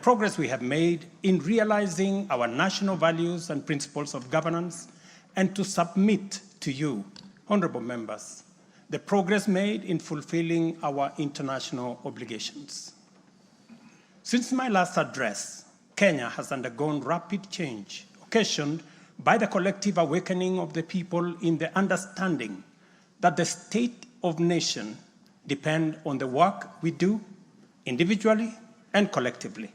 progress we have made in realizing our national values and principles of governance, and to submit to you, honorable members, the progress made in fulfilling our international obligations. Since my last address, Kenya has undergone rapid change, occasioned by the collective awakening of the people in the understanding that the state of nation depends on the work we do individually and collectively.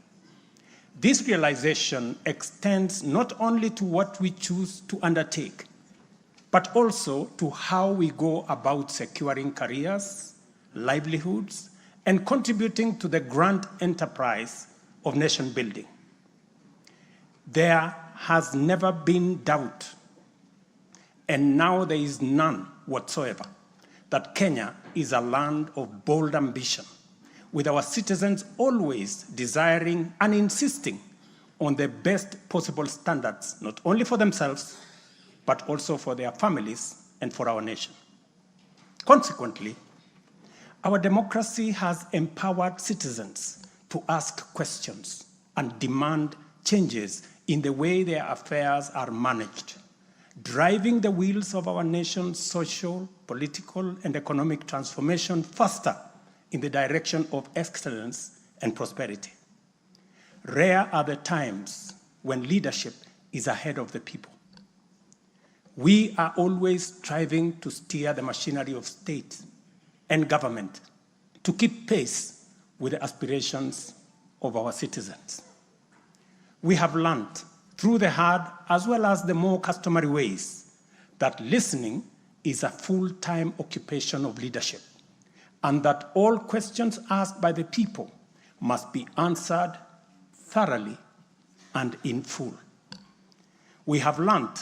This realization extends not only to what we choose to undertake, but also to how we go about securing careers, livelihoods, and contributing to the grand enterprise of nation building. There has never been doubt, and now there is none whatsoever, that Kenya is a land of bold ambition, with our citizens always desiring and insisting on the best possible standards, not only for themselves, but also for their families and for our nation. Consequently, our democracy has empowered citizens to ask questions and demand changes in the way their affairs are managed, driving the wheels of our nation's social, political, and economic transformation faster in the direction of excellence and prosperity. Rare are the times when leadership is ahead of the people. We are always striving to steer the machinery of state and government to keep pace with the aspirations of our citizens. We have learned through the hard as well as the more customary ways that listening is a full-time occupation of leadership, and that all questions asked by the people must be answered thoroughly and in full. We have learned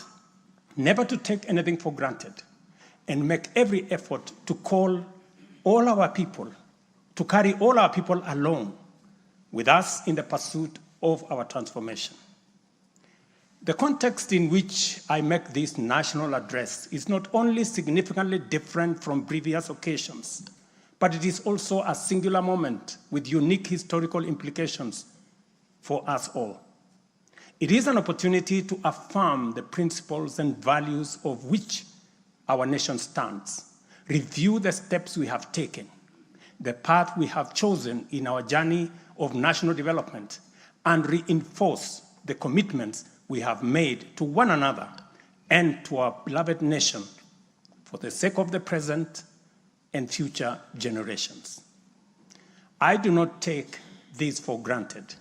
never to take anything for granted and make every effort to call all our people, to carry all our people along with us in the pursuit of our transformation. The context in which I make this national address is not only significantly different from previous occasions, but it is also a singular moment with unique historical implications for us all. It is an opportunity to affirm the principles and values of which our nation stands, review the steps we have taken, the path we have chosen in our journey of national development, and reinforce the commitments we have made to one another and to our beloved nation for the sake of the present and future generations. I do not take this for granted,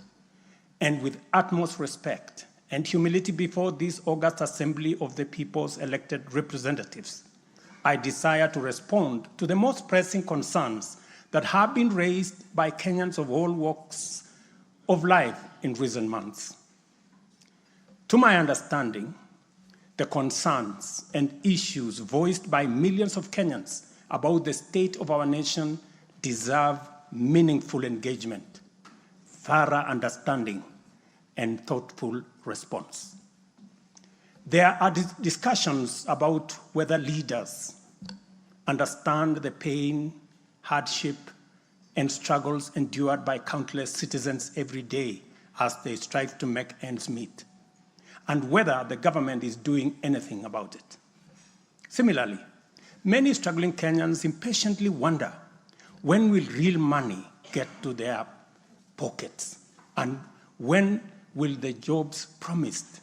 and with utmost respect and humility before this august assembly of the people's elected representatives, I desire to respond to the most pressing concerns that have been raised by Kenyans of all walks of life in recent months. To my understanding, the concerns and issues voiced by millions of Kenyans about the state of our nation deserve meaningful engagement, thorough understanding, and thoughtful response. There are discussions about whether leaders understand the pain, hardship, and struggles endured by countless citizens every day as they strive to make ends meet, and whether the government is doing anything about it. Similarly, many struggling Kenyans impatiently wonder, when will real money get to their pockets? And when will the jobs promised,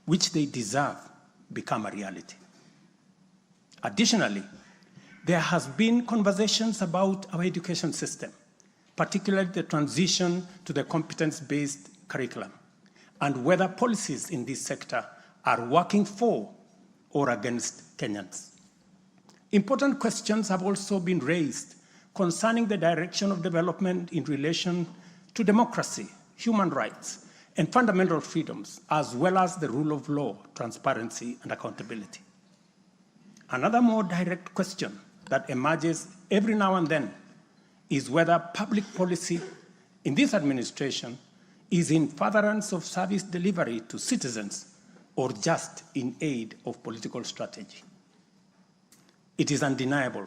which they deserve, become a reality? Additionally, there has been conversations about our education system, particularly the transition to the competence-based curriculum, and whether policies in this sector are working for or against Kenyans. Important questions have also been raised concerning the direction of development in relation to democracy, human rights, and fundamental freedoms, as well as the rule of law, transparency, and accountability. Another more direct question that emerges every now and then is whether public policy in this administration is in furtherance of service delivery to citizens or just in aid of political strategy. It is undeniable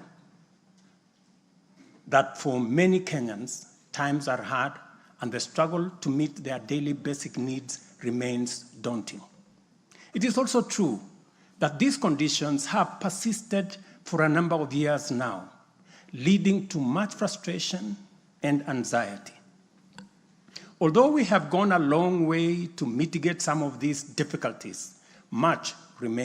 that for many Kenyans, times are hard and the struggle to meet their daily basic needs remains daunting. It is also true that these conditions have persisted for a number of years now, leading to much frustration and anxiety. Although we have gone a long way to mitigate some of these difficulties, much remains.